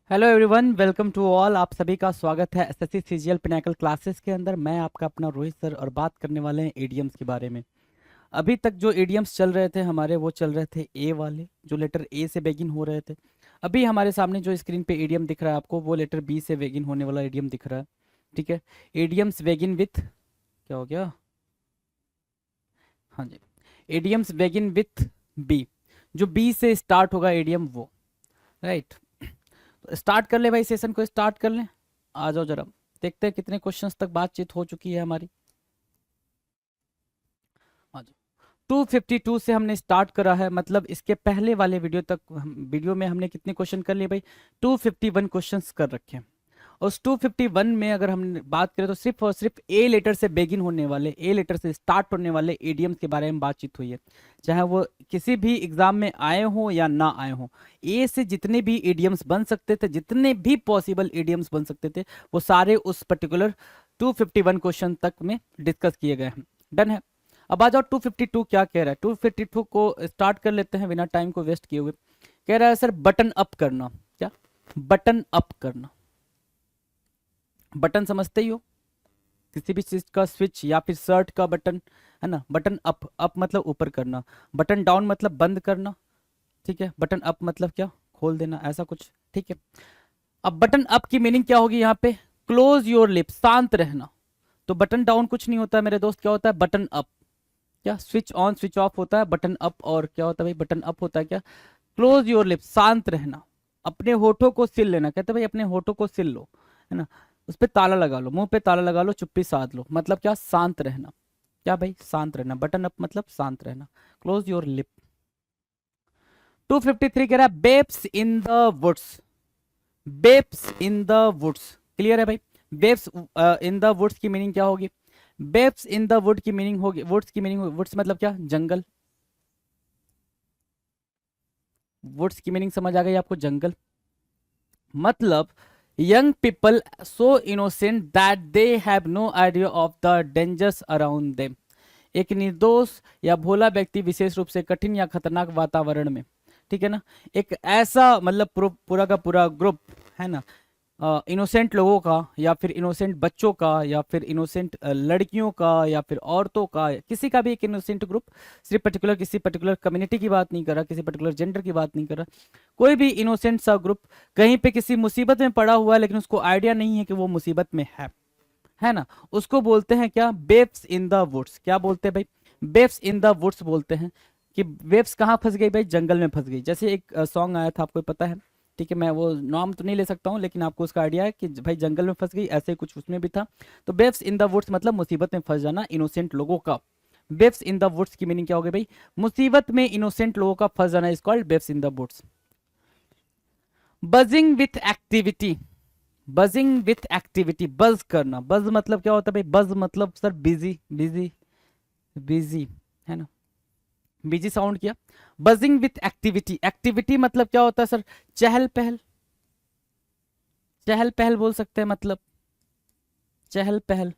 Hello everyone, welcome to all. आप सभी का स्वागत है एसएससी सीजीएल पिनाकल क्लासेस के अंदर। मैं आपका अपना रोहित सर और बात करने वाले हैं एडीएम्स के बारे में। अभी तक जो एडीएम्स चल रहे थे हमारे, वो चल रहे थे ए वाले, जो लेटर ए से बेगिन हो रहे थे। अभी हमारे सामने जो स्क्रीन पे एडीएम दिख रहा है आपको, वो लेटर बी से बेगिन होने वाला एडीएम दिख रहा है। ठीक है, एडीएम्स बेगिन विथ, क्या हो गया, हाँ जी, एडीएम्स बेगिन विथ बी। जो बी से स्टार्ट होगा एडीएम, वो, राइट। स्टार्ट कर ले भाई, सेशन को स्टार्ट कर लें। आ जाओ जरा, देखते हैं कितने क्वेश्चंस तक बातचीत हो चुकी है हमारी। आ जाओ। 252 से हमने स्टार्ट करा है, मतलब इसके पहले वाले वीडियो तक वीडियो में हमने कितने क्वेश्चन कर लिए भाई? 251 क्वेश्चंस कर रखे हैं। और उस 251 में अगर हम बात करें तो सिर्फ और सिर्फ ए लेटर से बेगिन होने वाले, ए लेटर से स्टार्ट होने वाले एडीएम्स के बारे में बातचीत हुई है। चाहे वो किसी भी एग्जाम में आए हो या ना आए हो, ए से जितने भी एडीएम्स बन सकते थे, जितने भी पॉसिबल एडीएम्स बन सकते थे, वो सारे उस पर्टिकुलर 251 क्वेश्चन तक में डिस्कस किए गए हैं। डन है। अब आ जाओ 252 क्या कह रहा है। 252 को स्टार्ट कर लेते हैं बिना टाइम को वेस्ट किए हुए। कह रहा है सर बटन अप करना। क्या? बटन अप करना। बटन समझते ही हो, किसी भी चीज का स्विच या फिर शर्ट का बटन, है ना। बटन अप, अप मतलब ऊपर करना, बटन डाउन मतलब बंद करना। ठीक है, बटन अप मतलब क्या, खोल देना, ऐसा कुछ। ठीक है, अब बटन अप की मीनिंग क्या होगी यहाँ पे? क्लोज योर लिप, शांत रहना। तो बटन डाउन कुछ नहीं होता है मेरे दोस्त, क्या होता है? Button up. क्या स्विच ऑन स्विच ऑफ होता है बटन अप, और क्या होता है भाई? बटन अप होता है क्या? क्लोज योर लिप्स, शांत रहना। अपने होठों को सिल लेना, कहते हैं भाई अपने होठों को सिल लो, है ना। उस पे ताला लगा लो, मुंह पे ताला लगा लो, चुप्पी साध लो, मतलब क्या? शांत रहना। क्या भाई? शांत रहना। बटन अप मतलब शांत रहना। Close your lip. 253 कह रहा है babes in the woods. Babes in the woods, clear है भाई? बेब्स इन द वुड्स की मीनिंग क्या होगी? बेब्स इन द वुड की मीनिंग होगी, वुड्स की मीनिंग, वुड्स मतलब क्या? जंगल। वुड्स की मीनिंग समझ आ गई आपको? जंगल। मतलब young people so innocent that they have no idea of the dangers around them. एक निर्दोष या भोला व्यक्ति विशेष रूप से कठिन या खतरनाक वातावरण में, ठीक है ना, एक ऐसा मतलब पूरा का पूरा ग्रुप, है ना, इनोसेंट लोगों का, या फिर इनोसेंट बच्चों का, या फिर इनोसेंट लड़कियों का, या फिर औरतों का, किसी का भी एक इनोसेंट ग्रुप। सिर्फ पर्टिकुलर किसी पर्टिकुलर कम्युनिटी की बात नहीं कर रहा, किसी पर्टिकुलर जेंडर की बात नहीं कर रहा। कोई भी इनोसेंट सा ग्रुप कहीं पे किसी मुसीबत में पड़ा हुआ है, लेकिन उसको आइडिया नहीं है कि वो मुसीबत में है ना। उसको बोलते हैं क्या? Babes in the woods. क्या बोलते हैं भाई? बेब्स इन द वुड्स बोलते हैं। कि वेब्स कहाँ फंस गई भाई? जंगल में फंस गई। जैसे एक सॉन्ग आया था, आपको पता है? ठीक है, मैं वो नाम तो नहीं ले सकता हूँ, लेकिन आपको उसका आइडिया है कि भाई जंगल में फंस गई, ऐसे ही कुछ उसमें भी था। तो बेब्स इन द वुड्स मतलब मुसीबत में फंस जाना, इनोसेंट लोगों का। बेब्स इन द वुड्स की मीनिंग क्या होगी भाई? मुसीबत में इनोसेंट लोगों का फंस जाना is called babes in the woods. Buzzing with activity. Buzzing with activity, buzz करना। बज मतलब क्या होता है भाई? बज मतलब सर बिजी, बिजी, बिजी, है ना। बिजी साउंड किया। बजिंग विथ एक्टिविटी, एक्टिविटी मतलब क्या होता है सर? चहल पहल। चहल पहल बोल सकते हैं, मतलब चहल पहल।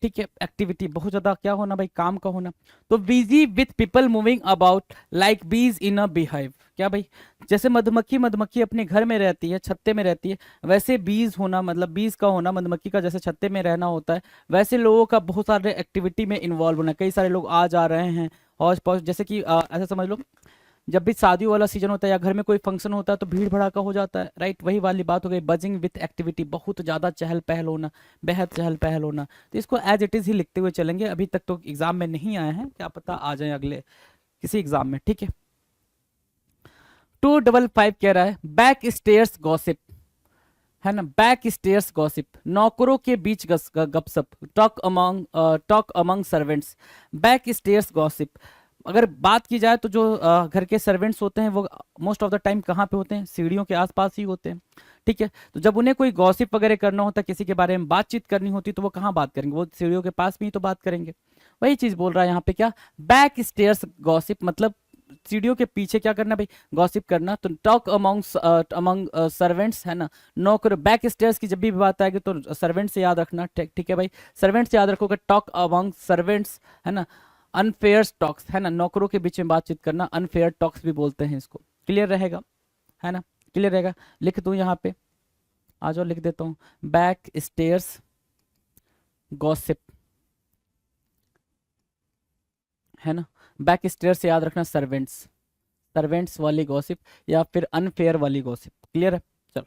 ठीक है, एक्टिविटी बहुत ज्यादा क्या होना भाई? काम का होना। तो busy with people moving about like बीज इन अ बिहाइव। क्या भाई? जैसे मधुमक्खी, मधुमक्खी अपने घर में रहती है, छत्ते में रहती है, वैसे बीज होना, मतलब बीज का होना, मधुमक्खी का जैसे छत्ते में रहना होता है, वैसे लोगों का बहुत सारे एक्टिविटी में इन्वॉल्व होना। कई सारे लोग आ जा रहे हैं, हौज पौज, जैसे कि ऐसा समझ लो, जब भी शादी वाला सीजन होता है या घर में कोई फंक्शन होता है तो भीड़ भड़ाका हो जाता है, राइट। वही वाली बात हो गई, बजिंग विथ एक्टिविटी, बहुत ज्यादा चहल पहल होना, बेहद चहल पहल होना। तो इसको एज इट इज ही लिखते हुए चलेंगे। अभी तक तो एग्जाम में नहीं आए हैं, क्या पता आ जाए अगले किसी एग्जाम में। ठीक है, 255 कह रहा है बैक स्टेयर्स गॉसिप, है ना। बैक स्टेयर्स गॉसिप, नौकरों के बीच गपसप, talk among servants. Back stairs gossip, अगर बात की जाए तो जो घर के सर्वेंट्स होते हैं वो मोस्ट ऑफ द टाइम कहाँ पे होते हैं? सीढ़ियों के आसपास ही होते हैं। ठीक है, तो जब उन्हें कोई गॉसिप वगैरह करना होता है, किसी के बारे में बातचीत करनी होती, तो वो कहाँ बात करेंगे? वो सीढ़ियों के पास में ही तो बात करेंगे। वही चीज बोल रहा है यहाँ पे, क्या? बैक स्टेयर्स गॉसिप मतलब सीढ़ियों के पीछे क्या करना भाई? गॉसिप करना। तो टॉक अमंग सर्वेंट्स, है ना। नौकर, बैक स्टेयर्स की जब भी बात आएगी तो सर्वेंट से याद रखना। ठीक ठीक है भाई, सर्वेंट से याद रखोगे। टॉक अमंग सर्वेंट्स, है ना। अनफेयर टॉक्स, है ना, नौकरों के बीच में बातचीत करना, अनफेयर टॉक्स भी बोलते हैं इसको। क्लियर रहेगा, है ना? क्लियर रहेगा, लिख दूं यहाँ पे। आ जाओ लिख देता हूँ, बैक स्टेयर्स गॉसिप, है ना। बैक स्टेयर से याद रखना सर्वेंट्स, सर्वेंट्स वाली गॉसिप या फिर अनफेयर वाली गॉसिप, क्लियर है। चलो,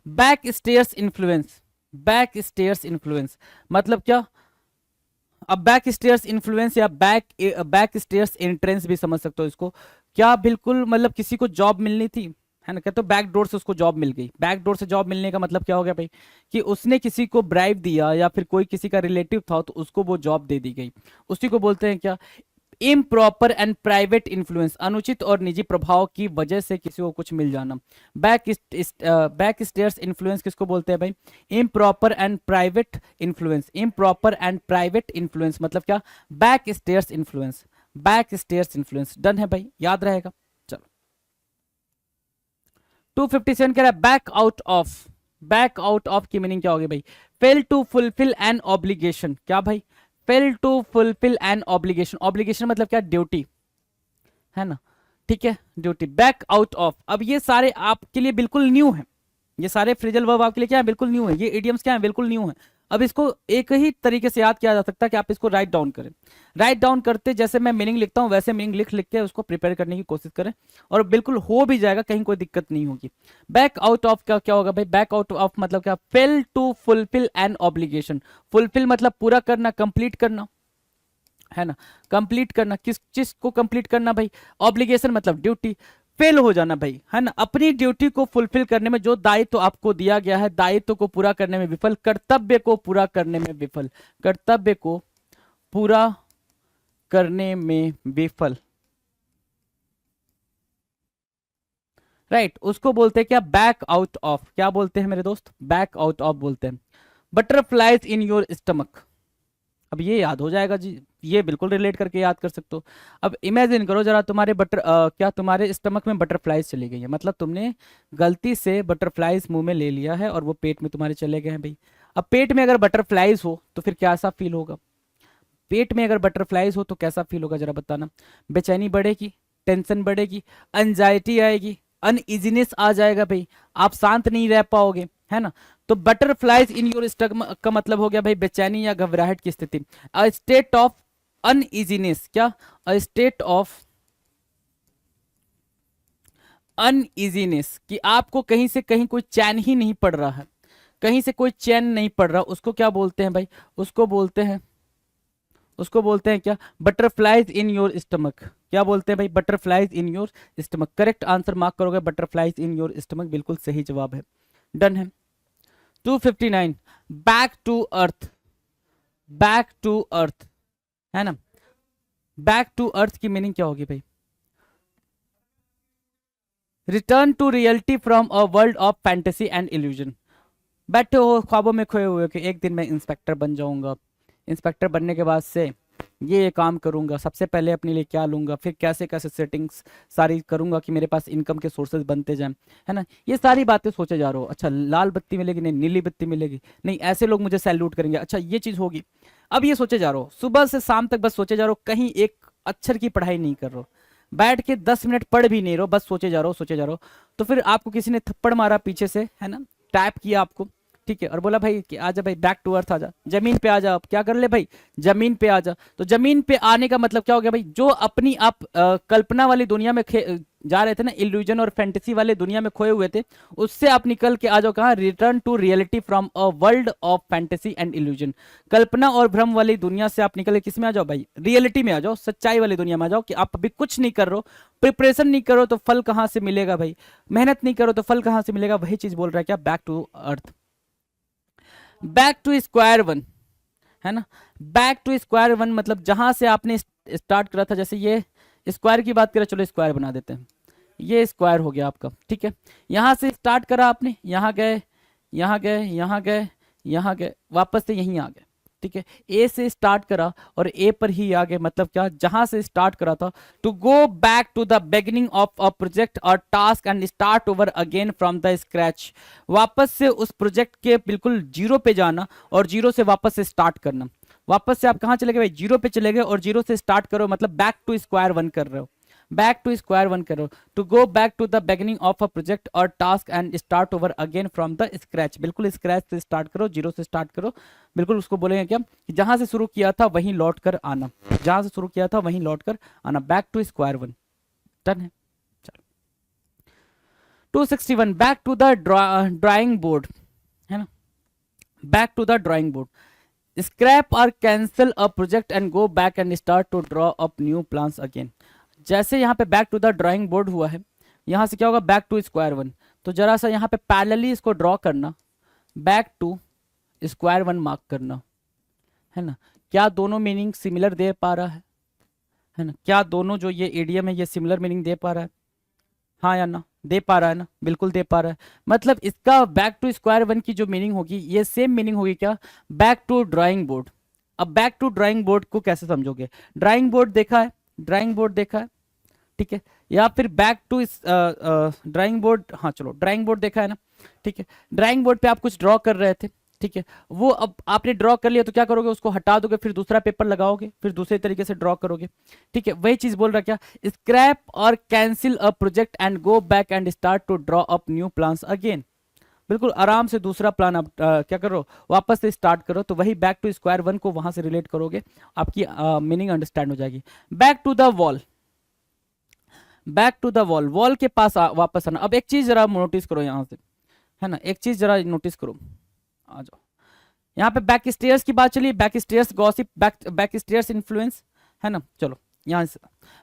back stairs influence, back stairs influence मतलब क्या। अब बैक स्टेयर्स इन्फ्लुएंस या बैक स्टेयर्स एंट्रेंस भी समझ सकते हो इसको। क्या बिल्कुल मतलब किसी को जॉब मिलनी थी, है ना, कहते हो बैक डोर से उसको जॉब मिल गई। बैक डोर से जॉब मिलने का मतलब क्या हो गया भाई, कि उसने किसी को ब्राइब दिया या फिर कोई किसी का रिलेटिव था तो उसको वो जॉब दे दी गई। उसी को बोलते हैं क्या, इम्प्रॉपर एंड प्राइवेट इन्फ्लुएंस, अनुचित और निजी प्रभाव की वजह से किसी को कुछ मिल जाना। बैक स्टेयर्स इन्फ्लुएंस किसको बोलते हैं भाई, improper and private influence. Improper and private influence मतलब क्या, back stairs influence, back stairs influence. Done है भाई, याद रहेगा। चलो 257 कह रहा है back out of, back out of की मीनिंग क्या होगी भाई, fail to fulfil an obligation. क्या भाई, fail to fulfil an obligation, obligation मतलब क्या, ड्यूटी, है ना, ठीक है, ड्यूटी। बैक आउट ऑफ, अब ये सारे आपके लिए बिल्कुल न्यू है, ये सारे फ्रेजल वर्ब आपके लिए क्या है, बिल्कुल न्यू है, ये इडियम्स क्या है, बिल्कुल न्यू है। अब इसको एक ही तरीके से याद किया जा सकता है कि आप इसको राइट डाउन करें। राइट डाउन करते जैसे मैं मीनिंग लिखता हूं वैसे मीनिंग लिख लिख के उसको प्रिपेयर करने की कोशिश करें और बिल्कुल हो भी जाएगा, कहीं कोई दिक्कत नहीं होगी। बैक आउट ऑफ का क्या होगा भाई, बैक आउट ऑफ मतलब क्या, fail to fulfil an obligation. Fulfil मतलब पूरा करना, कंप्लीट करना, है ना, कंप्लीट करना। किस चीज को कंप्लीट करना भाई, ऑब्लिगेशन मतलब ड्यूटी। फेल हो जाना भाई, है ना, अपनी ड्यूटी को फुलफिल करने में, जो दायित्व आपको दिया गया है दायित्व को पूरा करने में विफल, कर्तव्य को पूरा करने में विफल, कर्तव्य को पूरा करने में विफल, राइट, उसको बोलते हैं क्या, बैक आउट ऑफ। क्या बोलते हैं मेरे दोस्त, बैक आउट ऑफ बोलते हैं। बटरफ्लाइज इन योर स्टमक, अब ये याद हो जाएगा जी, ये बिल्कुल रिलेट करके याद कर सकते हो। अब इमेजिन करो जरा, तुम्हारे क्या तुम्हारे स्टमक में बटरफ्लाइज चली गई है, मतलब तुमने गलती से बटरफ्लाइज मुंह में ले लिया है और वो पेट में तुम्हारे चले गए हैं भाई। अब पेट में अगर बटरफ्लाइज हो तो फिर कैसा फील होगा, पेट में अगर बटरफ्लाइज हो तो कैसा फील होगा जरा बताना। बेचैनी बढ़ेगी, टेंशन बढ़ेगी, एंजाइटी आएगी, अनइजीनेस आ जाएगा भाई, आप शांत नहीं रह पाओगे, है ना। तो बटरफ्लाइज इन योर स्टमक का मतलब हो गया भाई बेचैनी या घबराहट की स्थिति। अ स्टेट ऑफ अनइजीनेस, क्या, अ स्टेट ऑफ अनइजीनेस, कि आपको कहीं से कहीं कोई चैन ही नहीं पड़ रहा है, कहीं से कोई चैन नहीं पड़ रहा, उसको क्या बोलते हैं भाई, उसको बोलते हैं, उसको बोलते हैं क्या, बटरफ्लाइज इन योर स्टमक। क्या बोलते हैं भाई, butterflies in your stomach. Correct answer mark करोगे, बटरफ्लाइज इन योर स्टमक बिल्कुल सही जवाब है। डन है। 259 back to earth, back to earth, है ना, बैक टू अर्थ की मीनिंग क्या होगी भाई, return to reality from a world of fantasy and illusion. बैठे हो ख्वाबों में खोए हुए कि एक दिन मैं इंस्पेक्टर बन जाऊंगा, इंस्पेक्टर बनने के बाद से ये काम करूंगा, सबसे पहले अपने लिए क्या लूंगा, फिर कैसे कैसे सेटिंग्स सारी करूंगा कि मेरे पास इनकम के सोर्सेज बनते जाएं, है ना, ये सारी बातें सोचे जा रहे हो। अच्छा लाल बत्ती मिलेगी, नहीं नीली बत्ती मिलेगी, नहीं ऐसे लोग मुझे सैल्यूट करेंगे, अच्छा ये चीज होगी। अब ये सोचे जा रहे हो, सुबह से शाम तक बस सोचे जा रहे हो, कहीं एक अक्षर की पढ़ाई नहीं कर रहे हो, बैठ के 10 मिनट पढ़ भी नहीं रहो, बस सोचे जा रहे हो, सोचे जा रहे हो। तो फिर आपको किसी ने थप्पड़ मारा पीछे से, है ना, टैप किया आपको, ठीक है, और बोला भाई कि आजा भाई बैक टू अर्थ आजा, जमीन पे आजा। अब क्या कर ले भाई, जमीन पे आजा। तो जमीन पे आने का मतलब क्या हो गया भाई, जो अपनी आप कल्पना वाली दुनिया में जा रहे थे ना, इल्यूजन और फैंटेसी वाले दुनिया में खोए हुए थे, उससे आप निकल के आ जाओ कहाँ, return to reality from a world of fantasy and illusion. कल्पना और भ्रम वाली दुनिया से आप निकल के किस में आ जाओ भाई, रियलिटी में आ जाओ, सच्चाई वाली दुनिया में आ जाओ, कि आप अभी कुछ नहीं कर रहे हो, प्रिपरेशन नहीं करो तो फल कहाँ से मिलेगा भाई, मेहनत नहीं करो तो फल कहाँ से मिलेगा, वही चीज बोल रहा है क्या, back to earth, back to square one, है ना। बैक टू स्क्वायर वन मतलब जहां से आपने स्टार्ट करा था, जैसे ये स्क्वायर की बात करें, चलो स्क्वायर बना देते हैं, ये स्क्वायर हो गया आपका, ठीक है, यहां से स्टार्ट करा आपने, यहां गए, यहां गए, यहां गए, यहां गए, वापस से यहीं आ गए, ठीक है, ए से स्टार्ट करा और ए पर ही आ गए, मतलब क्या, जहां से स्टार्ट करा था, to go back to the beginning of a project और task and start over again from the scratch, वापस से उस प्रोजेक्ट के बिल्कुल जीरो पे जाना और जीरो से वापस से स्टार्ट करना। वापस से आप कहां चले गए भाई, जीरो पे चले गए और जीरो से स्टार्ट करो, मतलब बैक टू स्क्वायर वन कर रहे हो। बैक टू स्क्वायर वन करो, to go back to the beginning of a project और task and start over again from the scratch. बिल्कुल स्क्रैच से स्टार्ट करो, जीरो से स्टार्ट करो। बिल्कुल उसको बोलेंगे क्या कि जहां से शुरू किया था वहीं लौट कर आना, जहां से शुरू किया था वहीं लौट कर आना। Back to square one, done है। चलो 261, back to the drawing board, है ना। Back to the drawing board, scrap और cancel a project and go back and start to draw up new plans again. जैसे यहाँ पे back to the drawing board हुआ है, यहाँ से क्या होगा बैक टू स्क्वायर वन। तो जरा सा यहाँ पे पैरेलली इसको ड्रॉ करना, back to square one mark करना, है ना। क्या दोनों मीनिंग सिमिलर दे पा रहा है ना। क्या दोनों जो ये एडीएम है ये सिमिलर मीनिंग दे पा रहा है, हाँ या ना, दे पा रहा है ना, बिल्कुल दे पा रहा है। मतलब इसका बैक टू स्क्वायर वन की जो मीनिंग होगी ये सेम मीनिंग होगी क्या, बैक टू ड्राइंग बोर्ड। अब बैक टू ड्राइंग बोर्ड को कैसे समझोगे, ड्राइंग बोर्ड देखा है, ड्राइंग बोर्ड देखा है, ठीक है, या फिर बैक टू ड्राइंग बोर्ड, हाँ चलो ड्राइंग बोर्ड देखा है ना, ठीक है। ड्राइंग बोर्ड पे आप कुछ ड्रॉ कर रहे थे, ठीक है, वो अब आपने ड्रॉ कर लिया तो क्या करोगे, उसको हटा दोगे, फिर दूसरा पेपर लगाओगे, फिर दूसरे तरीके से ड्रॉ करोगे, ठीक है। वही चीज बोल रहा क्या, स्क्रैप और cancel a project and go back and start to draw up new plans again. बिल्कुल आराम से दूसरा प्लान आप क्या करो, वापस से स्टार्ट करो। तो वही बैक टू स्क्वायर वन को वहां से रिलेट करोगे, आपकी मीनिंग अंडरस्टैंड हो जाएगी। Back to the wall, back to the wall, wall के पास वापस आना। अब एक चीज जरा नोटिस करो यहाँ से, है ना, एक चीज जरा नोटिस करो, आ जाओ। यहाँ पे बैक स्टेयर्स की बात चली, back stairs gossip, back stairs influence, है ना। चलो यहाँ से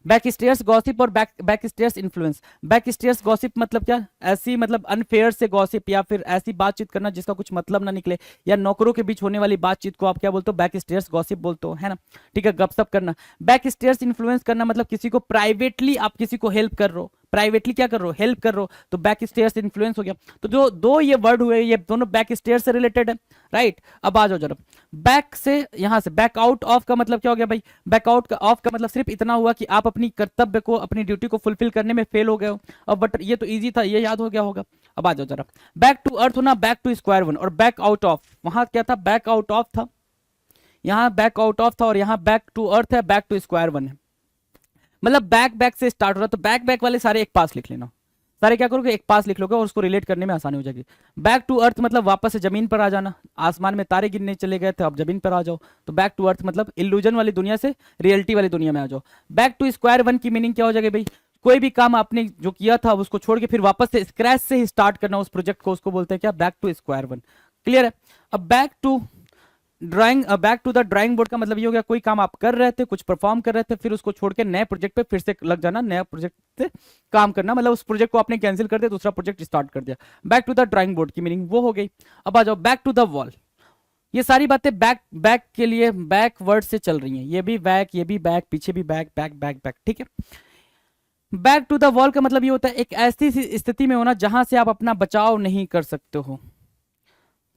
बैक स्टेयर्स गॉसिप और back stairs influence. Back stairs gossip मतलब क्या, ऐसी मतलब अनफेयर से गॉसिप या फिर ऐसी बातचीत करना जिसका कुछ मतलब ना निकले, या नौकरों के बीच होने वाली बातचीत को आप क्या बोलते हो, बैक स्टेयर्स गॉसिप बोलते हो, है ना, ठीक है। गपशप करना। बैक स्टेयर्स इन्फ्लुएंस करना मतलब किसी को प्राइवेटली आप किसी को हेल्प कर रहे हो, प्राइवेटली क्या कर रहे हो, हेल्प कर रहे हो, तो बैक स्टेयर्स इन्फ्लुएंस हो गया। तो जो दो ये वर्ड हुए ये दोनों बैक स्टेयर्स से रिलेटेड है, राइट। अब आ जाओ जरा, बैक से यहां से बैक आउट ऑफ का मतलब क्या हो गया भाई, बैक आउट का ऑफ का मतलब सिर्फ इतना हुआ कि आप अपनी कर्तव्य को, अपनी ड्यूटी को फुलफिल करने में फेल हो गए हो। अब बट ये तो इजी था, ये याद हो गया होगा। अब आ जाओ जरा, बैक टू अर्थ होना, बैक टू स्क्वायर वन, और बैक आउट ऑफ, वहां क्या था, बैक आउट ऑफ था, यहां बैक आउट ऑफ था, और यहां बैक टू अर्थ है, बैक टू स्क्वायर वन है। मतलब बैक बैक से स्टार्ट हो रहा है, तो बैक बैक वाले सारे एक पास लिख लेना, सारे क्या करोगे, एक पास लिख लोगे और उसको रिलेट करने में आसानी हो जाएगी। बैक टू अर्थ मतलब वापस से जमीन पर आ जाना, आसमान में तारे गिरने चले गए थे, अब जमीन पर आ जाओ। तो बैक टू अर्थ मतलब इल्यूजन वाली दुनिया से रियलिटी वाली दुनिया में आ जाओ। बैक टू स्क्वायर वन की मीनिंग क्या हो जाएगी भाई, कोई भी काम आपने जो किया था उसको छोड़ के फिर वापस से स्क्रैच से ही स्टार्ट करना उस प्रोजेक्ट को, उसको बोलते हैं क्या, back to square one. Clear है। अब back to drawing, back to the drawing board का मतलब ये हो गया, कोई काम आप कर रहे थे, कुछ परफॉर्म कर रहे थे, फिर उसको छोड़ के नए प्रोजेक्ट पे फिर से लग जाना, नया प्रोजेक्ट से काम करना, मतलब उस प्रोजेक्ट को आपने कैंसिल कर दिया, दूसरा प्रोजेक्ट स्टार्ट कर दिया। Back to the drawing board की मीनिंग वो हो गई। अब आ जाओ बैक टू द वॉल। ये सारी बातें बैक बैक के लिए बैक वर्ड से चल रही हैं, ये भी बैक, ये भी बैक, पीछे भी बैक बैक बैक बैक, ठीक है। बैक टू द वॉल का मतलब ये होता है एक ऐसी स्थिति में होना जहां से आप अपना बचाव नहीं कर सकते हो,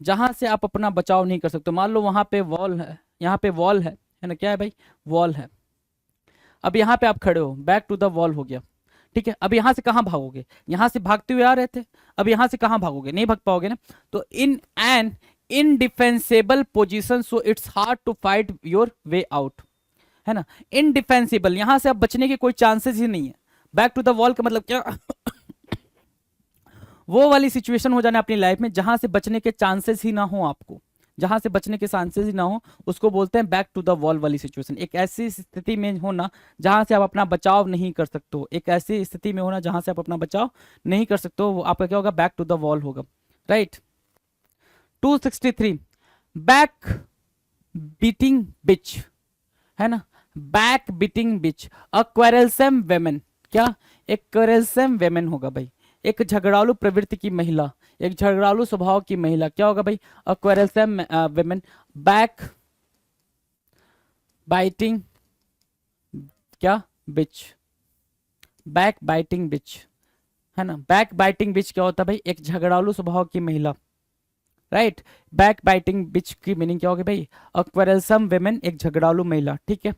जहां से आप अपना बचाव नहीं कर सकते। मान लो वहां पे वॉल है, यहाँ पे वॉल है ना, क्या है भाई, वॉल है। अब यहाँ पे आप खड़े हो, बैक टू द वॉल हो गया, ठीक है। अब यहाँ से कहाँ भागोगे, यहाँ से भागते हुए आ रहे थे, अब यहाँ से कहाँ भागोगे, नहीं भाग पाओगे ना। तो in an indefensible position so it's hard to fight your way out, है ना। इनडिफेंसिबल, यहां से अब बचने के कोई चांसेस ही नहीं है। बैक टू द वॉल का मतलब क्या वो वाली सिचुएशन हो जाना अपनी लाइफ में जहां से बचने के चांसेस ही ना हो, आपको जहां से बचने के चांसेस ही ना हो, उसको बोलते हैं बैक टू द वॉल वाली सिचुएशन। एक ऐसी स्थिति में होना जहां से आप अपना बचाव नहीं कर सकते हो, एक ऐसी स्थिति में होना जहां से आप अपना बचाव नहीं कर सकते हो, वो आपका क्या होगा, बैक टू द वॉल होगा, राइट। 263, बैक बीटिंग बिच, है ना, बैक बीटिंग बिच, अ क्वेरलसम वेमेन, क्या, एक क्वेरलसम वेमेन होगा भाई, एक झगड़ालू प्रवृत्ति की महिला, एक झगड़ालू स्वभाव की महिला, क्या होगा भाई, अ क्वेरलसम वेमेन। बैक बाइटिंग क्या, बिच, बैक बाइटिंग बिच, है ना। बैक बाइटिंग बिच क्या होता है भाई, एक झगड़ालू स्वभाव की महिला, राइट। बैक बाइटिंग बिच की मीनिंग क्या होगी भाई, अ क्वेरलसम वेमेन, एक झगड़ालू महिला, ठीक है।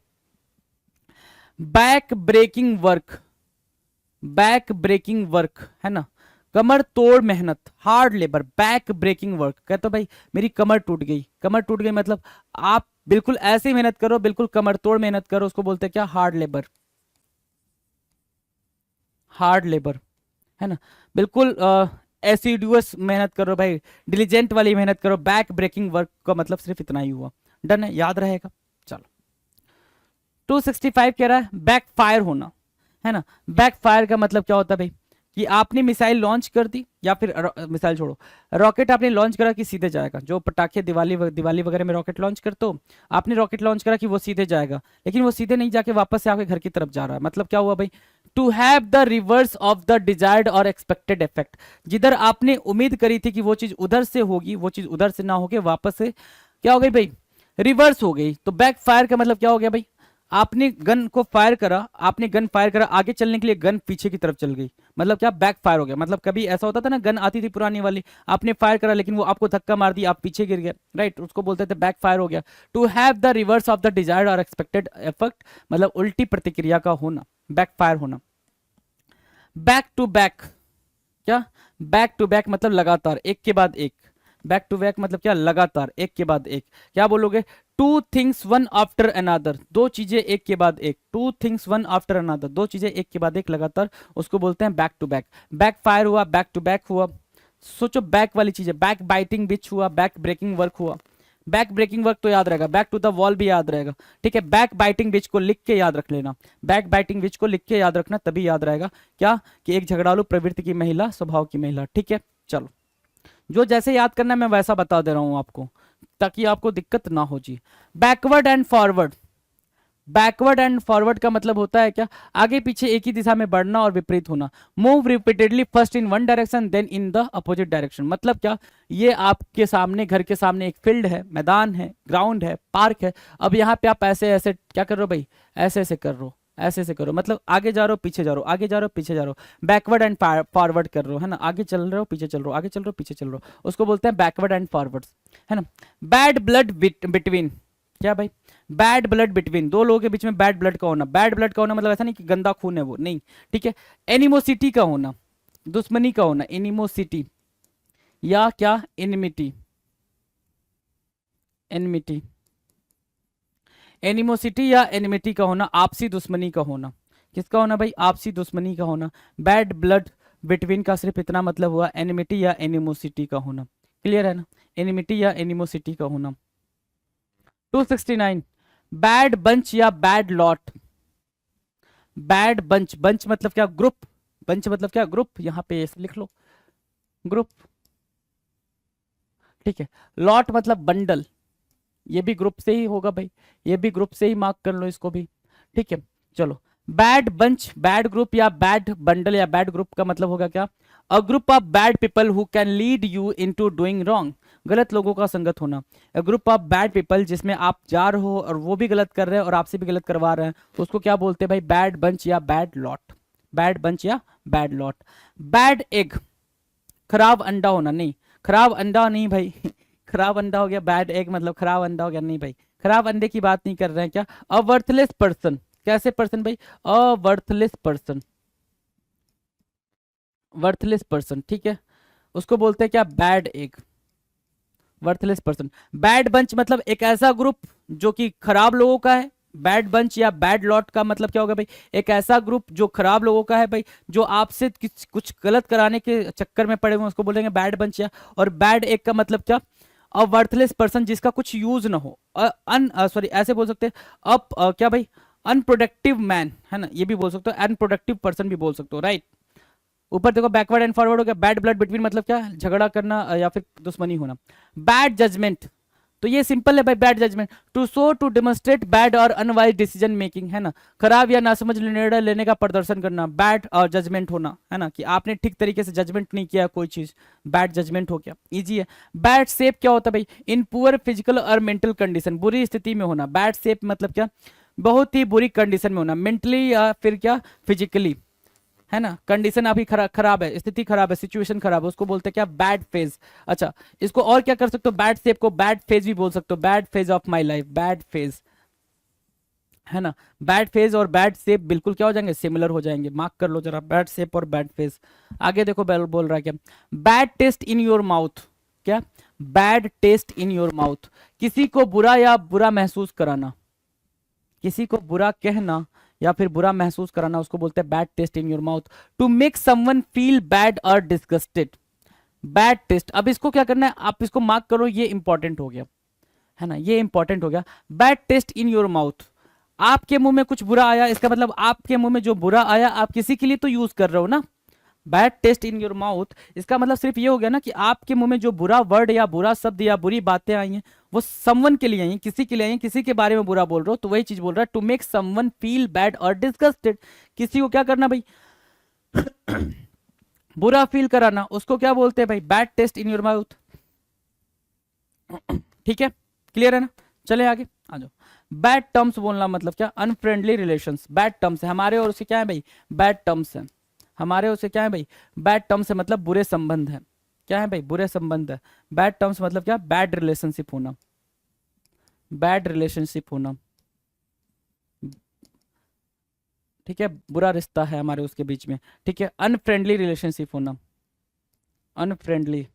Backbreaking work, backbreaking work, है ना, कमर तोड़ मेहनत, hard labour, backbreaking work. कहते भाई मेरी कमर टूट गई, कमर टूट गई मतलब आप बिल्कुल ऐसे ही मेहनत करो, बिल्कुल कमर तोड़ मेहनत करो, उसको बोलते हैं क्या, हार्ड लेबर। हार्ड लेबर, है ना, बिल्कुल एसिडुअस मेहनत करो भाई, डिलीजेंट वाली मेहनत करो, बैक ब्रेकिंग वर्क का मतलब सिर्फ इतना ही हुआ। डन है, याद रहेगा। चलो 265 कह रहा है बैक फायर होना, है ना। बैक फायर का मतलब क्या होता है भाई, कि आपने मिसाइल लॉन्च कर दी, या फिर मिसाइल छोड़ो, रॉकेट आपने लॉन्च करा कि सीधे जाएगा, जो पटाखे दिवाली वगैरह में रॉकेट लॉन्च करते हो, आपने रॉकेट लॉन्च करा कि वो सीधे जाएगा, लेकिन वो सीधे नहीं जाके वापस से आपके घर की तरफ जा रहा है, मतलब क्या हुआ भाई, to have the reverse of the desired और एक्सपेक्टेड इफेक्ट। जिधर आपने उम्मीद करी थी कि वो चीज उधर से होगी, वो चीज उधर से ना होके वापस से क्या हो गई भाई, रिवर्स हो गई। तो बैक फायर का मतलब क्या हो गया भाई, आपने गन को फायर करा, आपने गन फायर करा, आगे चलने के लिए गन पीछे की तरफ चल गई, मतलब क्या, बैक फायर हो गया। मतलब कभी ऐसा होता था ना, गन आती थी पुरानी वाली, आपने फायर करा लेकिन वो आपको धक्का मार दी, आप पीछे गिर गए, राइट, उसको बोलते थे बैक फायर हो गया। To have the reverse of the desired और एक्सपेक्टेड इफेक्ट, मतलब उल्टी प्रतिक्रिया का होना, बैक फायर होना। बैक टू बैक, क्या, बैक टू बैक मतलब लगातार, एक के बाद एक। बैक टू बैक मतलब क्या, लगातार एक के बाद एक। क्या बोलोगे, two things one after another, दो चीजें एक के बाद एक, two things one after another, दो चीजें एक के बाद एक लगातार, उसको बोलते हैं back to back. Backfire हुआ, बैक टू बैक हुआ। सोचो बैक वाली चीजें, बैक बाइटिंग बिच हुआ, बैक ब्रेकिंग वर्क हुआ। बैक ब्रेकिंग वर्क तो याद रहेगा, बैक टू द वॉल भी याद रहेगा, ठीक है। बैक बाइटिंग बिच को लिख के याद रख लेना, बैक बाइटिंग बिच को लिख के याद रखना, तभी याद रहेगा क्या, कि एक झगड़ालू प्रवृत्ति की महिला, स्वभाव की महिला, ठीक है। चलो, जो जैसे याद करना है मैं वैसा बता दे रहा हूं आपको, ताकि आपको दिक्कत ना हो जी। Backward and forward, backward and forward का मतलब होता है क्या, आगे पीछे एक ही दिशा में बढ़ना और विपरीत होना। Move repeatedly first in one direction then in the opposite direction, मतलब क्या, ये आपके सामने, घर के सामने एक फील्ड है, मैदान है, ग्राउंड है, पार्क है। अब यहाँ पे आप ऐसे ऐसे क्या कर रहे हो भाई, ऐसे ऐसे कर रहे हो, ऐसे ऐसे करो, मतलब आगे जा रहे हो पीछे जा रहे हो, आगे जा रहे हो पीछे जा रहे हो, बैकवर्ड एंड फॉरवर्ड कर रहे हो, है ना, आगे चल रहे हो पीछे चल रहे हो, आगे चल रहे हो पीछे चल रहे हो, उसको बोलते हैं बैकवर्ड एंड फॉरवर्ड, है ना। बैड ब्लड बिटवीन, क्या भाई, बैड ब्लड बिटवीन, दो लोगों के बीच में बैड ब्लड का होना। बैड ब्लड का होना मतलब ऐसा नहीं कि गंदा खून है वो, नहीं, ठीक है। एनिमोसिटी का होना, दुश्मनी का होना, एनिमोसिटी, या क्या, एनिमिटी, एनिमिटी, एनिमोसिटी या एनिमिटी का होना, आपसी दुश्मनी का होना। किसका होना भाई, आपसी दुश्मनी का होना। बैड ब्लड बिटवीन का सिर्फ इतना मतलब हुआ, एनिमिटी या एनिमोसिटी का होना। क्लियर है ना, एनिमिटी या एनिमोसिटी का होना। 269, बैड बंच या bad lot. Bad bunch, bunch मतलब क्या, ग्रुप, बंच मतलब क्या, ग्रुप, यहां पे ऐसे लिख लो, ग्रुप, ठीक है। लॉट मतलब बंडल, ये भी ग्रुप से ही होगा भाई, ये भी ग्रुप से ही मार्क कर लो इसको भी, ठीक है। चलो, बैड बंच, बैड ग्रुप या बैड बंडल या बैड ग्रुप का मतलब होगा क्या, a group of bad people who can lead you into doing wrong, गलत लोगों का संगत होना। A group of bad people, जिसमें आप जा रहे हो और वो भी गलत कर रहे हैं और आपसे भी गलत करवा रहे हैं, तो उसको क्या बोलते हैं भाई, बैड बंच या बैड लॉट, बैड बंच या बैड लॉट। बैड एग, खराब अंडा होना, नहीं, खराब अंडा नहीं भाई खराब अंडा हो गया, बैड एग मतलब खराब अंडा हो गया, नहीं भाई, खराब अंडे की बात नहीं कर रहे हैं क्या। अ वर्थलेस पर्सन, कैसे पर्सन भाई, अ वर्थलेस पर्सन, वर्थलेस पर्सन, ठीक है, उसको बोलते हैं क्या, bad egg, worthless person. Bad bunch मतलब एक ऐसा ग्रुप जो कि खराब लोगों का है। बैड बंच या बैड लॉट का मतलब क्या होगा भाई, एक ऐसा ग्रुप जो खराब लोगों का है भाई, जो आपसे कुछ गलत कराने के चक्कर में पड़े हुए हैं, उसको बोलेंगे बैड बंच या। और बैड एक का मतलब क्या, अ वर्थलेस पर्सन, जिसका कुछ यूज ना हो, सॉरी ऐसे बोल सकते हैं, अप क्या भाई, अनप्रोडक्टिव मैन, है ना, ये भी बोल सकते हो, अनप्रोडक्टिव पर्सन भी बोल सकते हो, राइट। ऊपर देखो बैकवर्ड एंड फॉरवर्ड हो गया। बैड ब्लड बिटवीन मतलब क्या, झगड़ा करना या फिर दुश्मनी होना। बैड जजमेंट, तो ये सिंपल है भाई, bad judgement, to show to demonstrate bad और अनवाइज डिसीजन मेकिंग, है ना, खराब या नासमझ निर्णय लेने का प्रदर्शन करना। बैड और जजमेंट होना, है ना, कि आपने ठीक तरीके से जजमेंट नहीं किया कोई चीज, बैड जजमेंट हो गया, इजी है। बैड शेप क्या होता है भाई, इन पुअर फिजिकल और मेंटल कंडीशन, बुरी स्थिति में होना। बैड शेप मतलब क्या, बहुत ही बुरी कंडीशन में होना, मेंटली या फिर क्या, फिजिकली, है ना, कंडीशन अभी खराब है, स्थिति खराब है, सिचुएशन खराब है, उसको बोलते हैं क्या, बैड फेज। अच्छा, इसको और क्या कर सकते हो, बैड शेप को बैड फेज भी बोल सकते हो, bad phase of my life, bad phase, है ना। बैड फेज और बैड शेप बिल्कुल क्या हो जाएंगे, सिमिलर हो जाएंगे, मार्क कर लो जरा, बैड शेप और बैड फेज। आगे देखो बोल रहा है क्या, bad taste in your mouth, क्या, bad taste in your mouth, किसी को बुरा या बुरा महसूस कराना, किसी को बुरा कहना या फिर बुरा महसूस कराना, उसको बोलते हैं bad taste in your mouth. To make someone feel bad और डिस्गस्टेड, बैड टेस्ट। अब इसको क्या करना है, आप इसको मार्क करो, ये इंपॉर्टेंट हो गया है ना, ये इंपॉर्टेंट हो गया। Bad taste in your mouth, आपके मुंह में कुछ बुरा आया, इसका मतलब आपके मुंह में जो बुरा आया आप किसी के लिए तो यूज कर रहे हो ना। Bad taste in your mouth, इसका मतलब सिर्फ ये हो गया ना कि आपके मुंह में जो बुरा वर्ड या बुरा शब्द या बुरी बातें आई हैं वो समवन के लिए आई हैं, किसी के लिए आई हैं, किसी के बारे में बुरा बोल रहे हो, तो वही चीज बोल रहा है to make someone feel bad और डिस्गस्टेड। किसी को क्या करना भाई, बुरा फील कराना, उसको क्या बोलते हैं भाई, bad taste in your mouth. ठीक है, क्लियर है ना। चले आगे आ जाओ। बैड टर्म्स बोलना मतलब क्या, अनफ्रेंडली रिलेशंस, बैड टर्म्स है हमारे और उसके क्या है भाई, बैड टर्म्स है हमारे उससे क्या है भाई, बैड टर्म्स है मतलब बुरे संबंध है, क्या है भाई, बुरे संबंध है। बैड टर्म्स मतलब क्या, बैड रिलेशनशिप होना, बैड रिलेशनशिप होना, ठीक है, बुरा रिश्ता है हमारे उसके बीच में, ठीक है। अनफ्रेंडली रिलेशनशिप होना, अनफ्रेंडली,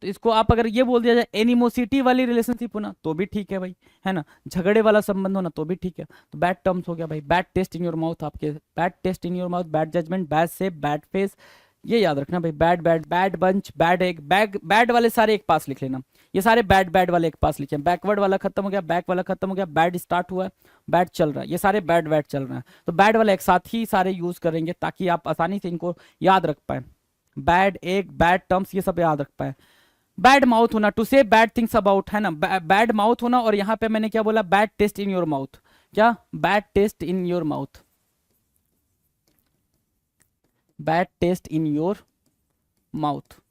तो इसको आप अगर ये बोल दिया जाए एनिमोसिटी वाली रिलेशनशिप होना तो भी ठीक है भाई, है ना, झगड़े वाला संबंध होना तो भी ठीक है। तो बैड टर्म्स हो गया भाई, bad taste in your mouth, आपके bad taste in your mouth, bad judgement, bad shape, bad face, ये याद रखना भाई। Bad bad bad bunch, bad egg, bag, bad वाले सारे एक पास लिख लेना, ये सारे बैड बैड वाले एक पास लिखे। बैकवर्ड वाला खत्म हो गया, बैक वाला खत्म हो गया, बैड स्टार्ट हुआ है, बैड चल रहा है, ये सारे बैड बैड चल रहे हैं। तो बैड वाला एक साथ ही सारे यूज करेंगे ताकि आप आसानी से इनको याद रख पाए। बैड एग, बैड टर्म्स, ये सब याद रख पाए। बैड माउथ होना, टू से बैड थिंग्स अबाउट, है ना, बैड माउथ होना, और यहां पे मैंने क्या बोला, bad taste in your mouth, क्या, bad taste in your mouth, bad taste in your mouth.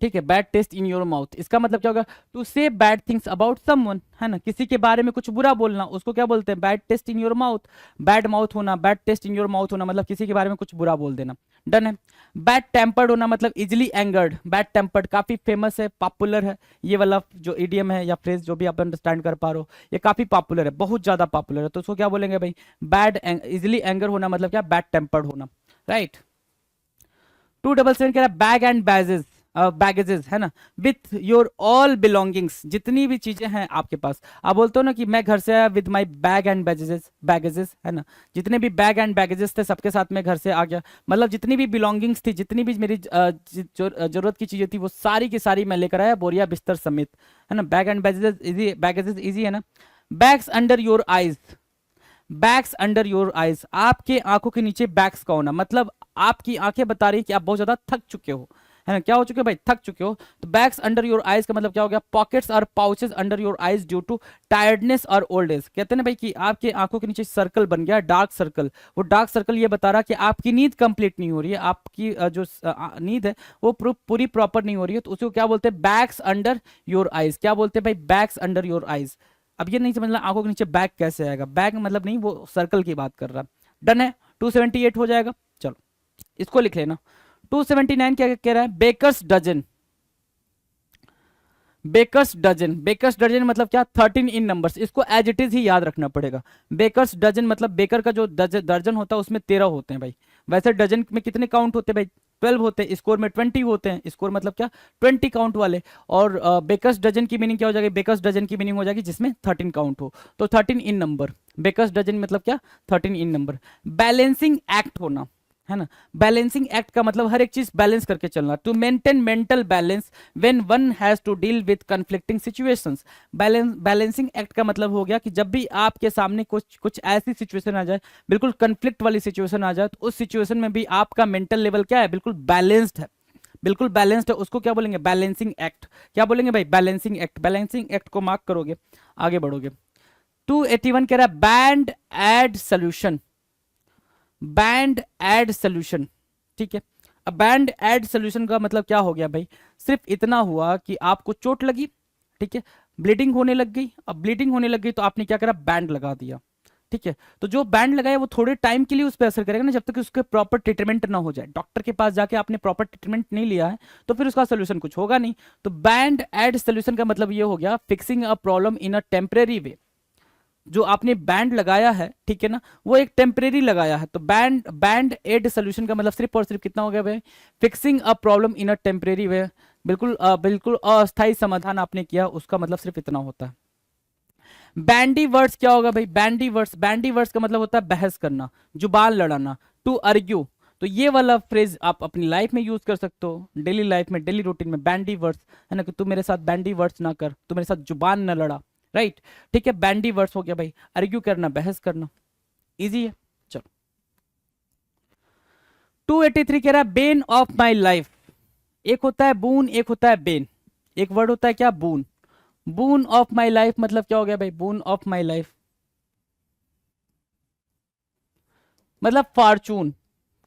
ठीक है, bad taste in your mouth, इसका मतलब क्या होगा, टू से बैड थिंग्स अबाउट समवन, है ना, किसी के बारे में कुछ बुरा बोलना, उसको क्या बोलते हैं, bad taste in your mouth. Bad mouth होना, bad taste in your mouth होना मतलब किसी के बारे में कुछ बुरा बोल देना, डन है। बैड टेम्पर्ड होना मतलब इजिली एंगर्ड, बैड टेम्पर्ड काफी फेमस है, पॉपुलर है, ये वाला जो इडियम है या फ्रेज जो भी आप अंडरस्टैंड कर पा रहे हो, ये काफी पॉपुलर है, बहुत ज्यादा पॉपुलर है, तो उसको क्या बोलेंगे भाई, बैड, इजिली एंगर होना मतलब क्या, बैड टेम्पर्ड होना, राइट। 277 कह रहा है बैग एंड बैजेस, बैगेजेस, है ना, विथ योर ऑल बिलोंगिंग्स, जितनी भी चीजें हैं आपके पास, आप बोलते हो ना कि मैं घर से आया with my bag and baggages, baggages, है ना, जितने भी बैग एंड बैगेजेस थे सबके साथ मैं घर से आ गया, मतलब जितनी भी बिलोंगिंग्स थी, जितनी भी मेरी जरूरत की चीजें थी वो सारी की सारी मैं लेकर आया, बोरिया बिस्तर समेत, है ना। Bag and baggages easy, baggages easy है ना। Bags under your eyes, bags under your eyes, आपके आंखों के नीचे बैग्स का होना मतलब आपकी आंखें बता रही है कि आप बहुत ज्यादा थक चुके हो, है ना, क्या हो चुके हो भाई, थक चुके हो। तो बैग्स अंडर योर आईज का मतलब क्या हो गया, पॉकेट्स और pouches under your eyes due to tiredness और ओल्ड एज। कहते हैं ना भाई कि आपके आंखों के नीचे सर्कल बन गया, डार्क सर्कल, वो डार्क सर्कल ये बता रहा कि आपकी नींद कंप्लीट नहीं हो रही है, आपकी जो नींद है वो पूरी प्रॉपर नहीं हो रही है, तो उसको क्या बोलते हैं, बैग्स अंडर योर आईज, क्या बोलते हैं भाई, बैग्स अंडर योर आईज। अब ये नहीं समझना आंखों के नीचे बैग कैसे आएगा, बैग मतलब नहीं, वो सर्कल की बात कर रहा। डन है, 278 हो जाएगा, चलो इसको लिख लेना। 279 क्या कह रहा है, baker's dozen, baker's dozen, baker's dozen मतलब क्या, 13 इन नंबर्स, इसको एज इट इज ही याद रखना पड़ेगा। बेकर्स डजन मतलब बेकर का जो दर्जन होता है उसमें 13 होते हैं भाई, वैसे डजन में कितने काउंट होते हैं भाई, 12 होते हैं, स्कोर में 20 होते हैं, स्कोर मतलब क्या, 20 काउंट वाले। और बेकर्स डजन की मीनिंग क्या हो जाएगी, बेकर्स डजन की मीनिंग हो जाएगी जिसमें 13 काउंट हो, तो 13 इन नंबर, बेकर्स डजन मतलब क्या, 13 इन नंबर। बैलेंसिंग एक्ट होना, है ना, बैलेंसिंग एक्ट का मतलब हर एक चीज बैलेंस करके चलना, to maintain mental balance when one has to deal with conflicting situations. Balancing act का मतलब हो गया कि जब भी आपके सामने कुछ कुछ ऐसी सिचुएशन आ जाए, बिल्कुल कन्फ्लिक्ट वाली सिचुएशन आ जाए, तो उस सिचुएशन में भी आपका मेंटल लेवल क्या है, बिल्कुल बैलेंस्ड है, बिल्कुल बैलेंस्ड है, उसको क्या बोलेंगे, बैलेंसिंग एक्ट। क्या बोलेंगे भाई, बैलेंसिंग एक्ट। बैलेंसिंग एक्ट को मार्क करोगे, आगे बढ़ोगे। 281 कह रहा है band aid solution, band aid solution, ठीक है। अब बैंड एड सोल्यूशन का मतलब क्या हो गया भाई, सिर्फ इतना हुआ कि आपको चोट लगी, ठीक है, ब्लीडिंग होने लग गई, अब ब्लीडिंग होने लग गई तो आपने क्या करा, बैंड लगा दिया, ठीक है। तो जो बैंड लगाया वो थोड़े टाइम के लिए उस पर असर करेगा ना, जब तक उसके प्रॉपर ट्रीटमेंट ना हो जाए, डॉक्टर के पास जाके आपने प्रॉपर ट्रीटमेंट नहीं लिया है तो फिर उसका सोल्यूशन कुछ होगा नहीं। तो बैंड एड सोल्यूशन का मतलब ये हो गया fixing a problem in a temporary way, जो आपने बैंड लगाया है, ठीक है ना, वो एक टेम्परेरी लगाया है, तो बैंड एड सोल्यूशन का मतलब सिर्फ और सिर्फ कितना हो गया भाई, fixing a problem in a temporary way, बिल्कुल बिल्कुल अस्थायी समाधान आपने किया, उसका मतलब सिर्फ इतना होता है। बैंडी वर्ड्स क्या होगा भाई? बैंडी वर्ड्स का मतलब होता है बहस करना, जुबान लड़ाना, टू अर्ग्यू। तो ये वाला फ्रेज आप अपनी लाइफ में यूज कर सकते हो, डेली लाइफ में, डेली रूटीन में, बैंडी वर्ड्स, है ना, कि तू मेरे साथ बैंडी वर्ड्स ना कर, तू मेरे साथ जुबान ना लड़ा, राइट। ठीक है, बैंडी वर्ड्स हो गया भाई, अर्ग्यू करना, बहस करना, इजी है। चलो 283 कह रहा है बेन ऑफ माई लाइफ। एक होता है बून, एक होता है बेन। एक वर्ड होता है क्या? बून। बून ऑफ माई लाइफ मतलब क्या हो गया भाई? बून ऑफ माई लाइफ मतलब फॉर्चून।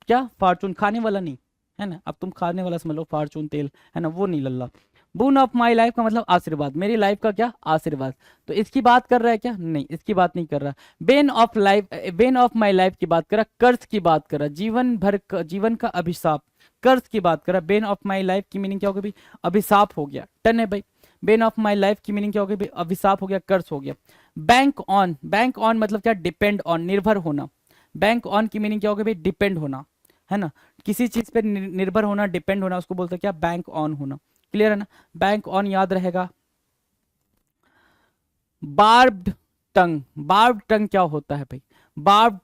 क्या? फॉर्चून खाने वाला नहीं, है ना, अब तुम खाने वाला समझ लो, फॉर्चून तेल, है ना, वो नहीं लल्ला। बून ऑफ माई लाइफ का मतलब आशीर्वाद, मेरी लाइफ का क्या? आशीर्वाद। तो इसकी बात कर रहा है क्या? नहीं, इसकी बात नहीं कर रहा। Ben of life, Ben of my life की बात कर रहा, कर्ज की बात कर रहा, जीवन भर जीवन का अभिशाप, कर्ज की बात कर रहा। बेन ऑफ माई लाइफ की मीनिंग क्या हो गई भाई? अभिशाप हो गया, टन है भाई। बेन ऑफ माई लाइफ की मीनिंग क्या हो गई भाई? अभिशाप हो गया, कर्ज हो गया। बैंक ऑन मतलब क्या? डिपेंड ऑन, निर्भर होना। बैंक ऑन की मीनिंग क्या हो गई भाई? डिपेंड होना, है ना, किसी चीज पे निर्भर होना, डिपेंड होना, उसको बोलते हैं क्या? बैंक ऑन होना। क्लियर है ना? बैंक ऑन याद रहेगा। बार्ब्ड टंग, बार्ब टंग क्या होता है भाई? बार्ब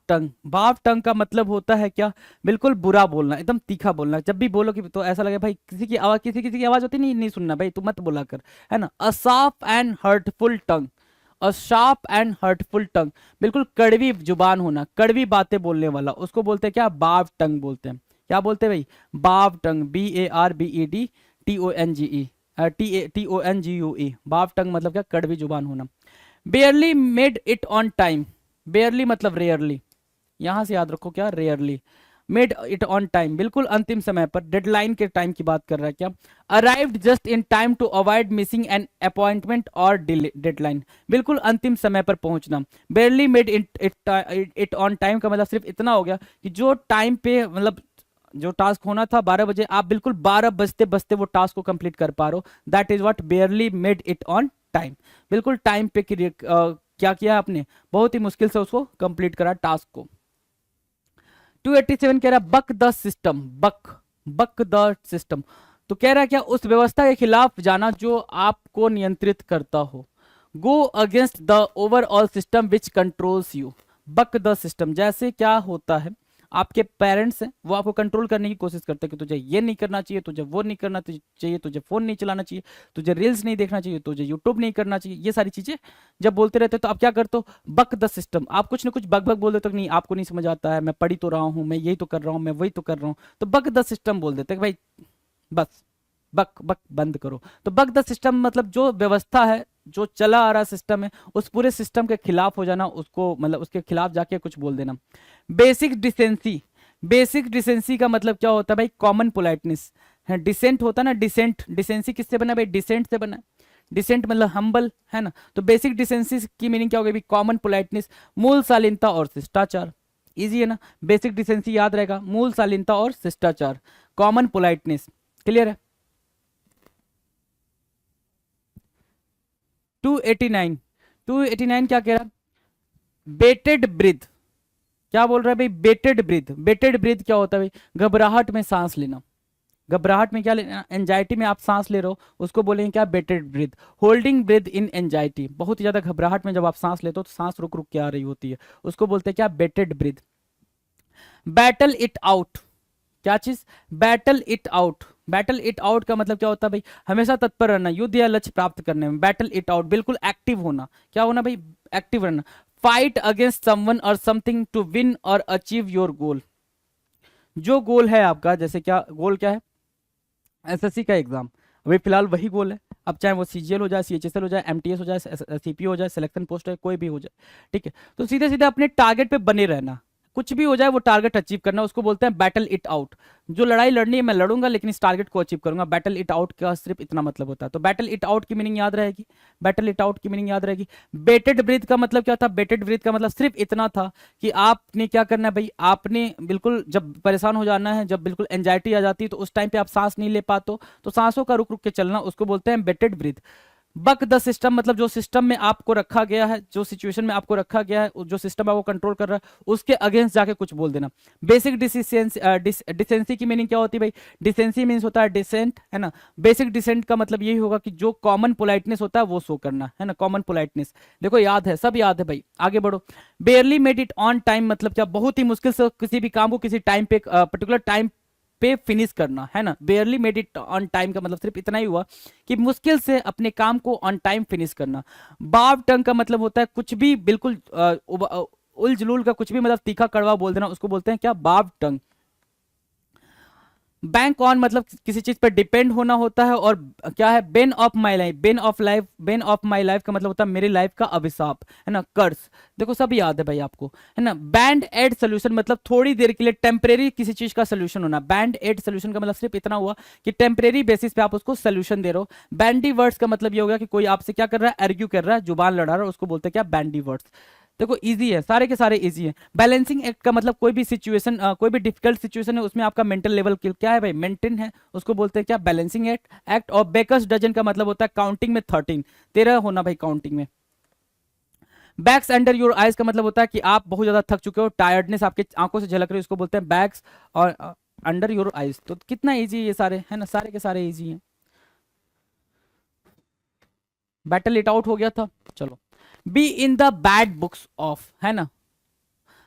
टंग का मतलब होता है क्या? बिल्कुल बुरा बोलना, एकदम तीखा बोलना। जब भी बोलो कि तो ऐसा लगे भाई किसी की आवाज, किसी की आवाज होती नहीं, नहीं सुनना भाई, तू मत बोला कर, है ना। A sharp and hurtful tongue, a sharp and hurtful tongue, बिल्कुल कड़वी जुबान होना, कड़वी बातें बोलने वाला, उसको बोलते हैं क्या? बार्ब टंग बोलते हैं। क्या बोलते हैं भाई? बार्ब टंग, BARBED TONGUE, बार्ब टंग मतलब क्या? कड़वी जुबान होना। बेयरली मेड इट ऑन टाइम, बेयरली मतलब रेयरली, यहां से याद रखो क्या? Rarely. Made it on time, बिल्कुल अंतिम समय पर, डेडलाइन के टाइम की बात कर रहा है क्या? Arrived just in time to avoid missing an appointment और डेडलाइन, बिल्कुल अंतिम समय पर पहुंचना। Barely made it on time का मतलब सिर्फ इतना हो गया कि जो टाइम पे, मतलब जो टास्क होना था 12 बजे, आप बिल्कुल 12 बजते बजते वो टास्क को कंप्लीट कर पा रहे हो, that is what बेयरली made it on time. बिल्कुल टाइम पे क्या किया आपने? बहुत ही मुश्किल से उसको कंप्लीट करा टास्क को। 287 कह रहा है buck the system, buck the system. तो कह रहा है क्या? उस व्यवस्था के खिलाफ जाना जो आपको नियंत्रित करता हो। Go against the overall system which controls you. Buck the system, जैसे क्या होता है, आपके पेरेंट्स हैं, वो आपको कंट्रोल करने की कोशिश करते हैं कि तुझे ये नहीं करना चाहिए, तुझे वो नहीं करना चाहिए, तुझे फोन नहीं चलाना चाहिए, तुझे रील्स नहीं देखना चाहिए, तुझे यूट्यूब नहीं करना चाहिए, ये सारी चीजें जब बोलते रहते हो तो आप क्या करते हो? बक द सिस्टम, आप कुछ ना कुछ बक बक बोल देते हो कि नहीं आपको नहीं समझ आता है, मैं पढ़ी तो रहा हूँ, मैं यही तो कर रहा हूँ, मैं वही तो कर रहा हूँ, तो बक द सिस्टम बोल देते हैं कि भाई बस बक बक बंद करो। तो बक द सिस्टम मतलब जो व्यवस्था है, जो चला आ रहा सिस्टम है, उस पूरे सिस्टम के खिलाफ हो जाना, उसको मतलब उसके खिलाफ जाके कुछ बोल देना। बेसिक डिसेंसी, बेसिक डिसेंसी का मतलब क्या होता है भाई? कॉमन पोलाइटनेस है। डिसेंट होता है ना, डिसेंट, डिसेंसी किससे बना भाई? डिसेंट से बना। डिसेंट मतलब हम्बल, है ना। तो बेसिक डिसेंसी की मीनिंग क्या होगी भाई? कॉमन पोलाइटनेस, मूल शालीनता और शिष्टाचार। इजी है ना, बेसिक डिसेंसी याद रहेगा, मूल शालीनता और शिष्टाचार, कॉमन पोलाइटनेस। क्लियर है? 289, 289 क्या कह रहा? बेटेड ब्रीथ, क्या बोल रहा है भाई? बेटेड ब्रीथ, बेटेड ब्रीथ क्या होता है भाई? घबराहट में सांस लेना, घबराहट में क्या लेना? एंजाइटी में आप सांस ले रहे हो, उसको बोलेंगे क्या? बेटेड ब्रीथ। होल्डिंग ब्रीथ इन एंजाइटी, बहुत ही ज्यादा घबराहट में जब आप सांस लेते हो तो सांस रुक रुक के आ रही होती है, उसको बोलते हैं क्या? बेटेड ब्रीथ। बैटल इट आउट, क्या चीज? Battle it out, battle it out का मतलब क्या होता है भाई? हमेशा तत्पर रहना, युद्ध या लक्ष्य प्राप्त करने में। बैटल इट आउट, बिल्कुल एक्टिव होना, क्या होना भाई? एक्टिव रहना। फाइट अगेंस्ट समवन और समथिंग टू विन और अचीव योर गोल, जो गोल है आपका, जैसे क्या गोल क्या है? एसएससी का एग्जाम, अभी फिलहाल वही गोल है। अब चाहे वो सीजीएल हो जाए, सीएचएसएल हो जाए, एमटीएस हो जाए, सीपीओ हो जाए, सिलेक्शन पोस्ट है, कोई भी हो जाए, ठीक है। तो सीधे सीधे अपने टारगेट पे बने रहना, कुछ भी हो जाए वो टारगेट अचीव करना, उसको बोलते हैं बैटल इट आउट। जो लड़ाई लड़नी है मैं लड़ूंगा, लेकिन इस टारगेट को अचीव करूंगा। बैटल इट आउट का सिर्फ इतना मतलब होता है। तो बैटल इट आउट की मीनिंग याद रहेगी, बैटल इट आउट की मीनिंग याद रहेगी। बेटेड ब्रीथ का मतलब क्या था? बेटेड ब्रीथ का मतलब सिर्फ इतना था कि आपने क्या करना है भाई? आपने बिल्कुल जब परेशान हो जाना है, जब बिल्कुल एंजाइटी आ जाती है, तो उस टाइम पे आप सांस नहीं ले पाते हो, तो सांसों का रुक रुक के चलना, उसको बोलते हैं बेटेड ब्रीथ। बक द सिस्टम मतलब जो सिस्टम में आपको रखा गया है, जो सिचुएशन में आपको रखा गया है, जो सिस्टम आपको कंट्रोल कर रहा है उसके अगेंस्ट जाके कुछ बोल देना। बेसिक डिसेंसी की मीनिंग क्या होती है भाई? डिसेंसी मीन्स होता है डिसेंट, है ना। बेसिक डिसेंट का मतलब यही होगा कि जो कॉमन पोलाइटनेस होता है वो शो करना, है ना, कॉमन पोलाइटनेस। देखो याद है, सब याद है भाई, आगे बढ़ो। बेयरली मेड इट ऑन टाइम मतलब क्या? बहुत ही मुश्किल से किसी भी काम को किसी टाइम पे, पर्टिकुलर टाइम पे फिनिश करना, है ना। बेयरली मेड इट ऑन टाइम का मतलब सिर्फ इतना ही हुआ कि मुश्किल से अपने काम को ऑन टाइम फिनिश करना। बाव टंग का मतलब होता है कुछ भी बिल्कुल उल जलूल का कुछ भी मतलब तीखा कड़वा बोल देना, उसको बोलते हैं क्या? बाव टंग। बैंक ऑन मतलब किसी चीज पर डिपेंड होना होता है। और क्या है? Ben of my life, Ben of life, Ben of my life का मतलब होता है मेरी लाइफ का अभिशाप, है ना, कर्ज। देखो सब याद है भाई आपको, है ना। बैंड एड सोल्यूशन मतलब थोड़ी देर के लिए टेम्परेरी किसी चीज का सोल्यूशन होना। बैंड एड सोल्यूशन का मतलब सिर्फ इतना हुआ कि टेम्परेरी बेसिस पे आप उसको सोल्यूशन दे रहे हो। बैंडी वर्ड्स का मतलब ये हो गया कि कोई आपसे क्या कर रहा है? आर्ग्यू कर रहा है, जुबान लड़ा रहा है, उसको बोलते हैं क्या? Bandy words. देखो इजी है, सारे के सारे इजी है। बैलेंसिंग एक्ट का मतलब कोई भी सिचुएशन, कोई भी डिफिकल्ट सिचुएशन है उसमें आपका मेंटल लेवल क्या है भाई? मेंटेन है, उसको बोलते हैं क्या? Balancing act. और बेकर्स डजन का मतलब होता है काउंटिंग में 13, 13 होना भाई काउंटिंग में। बैक्स अंडर योर आइज का मतलब होता है कि आप बहुत ज्यादा थक चुके हो, टायर्डनेस आपके आंखों से झलक रही है, उसको बोलते हैं बैक्स और अंडर योर आइज। तो कितना इजी है ये सारे, है ना, सारे के सारे इजी हैं। बैटल इट आउट हो गया था, चलो। Be in the bad books of, है ना,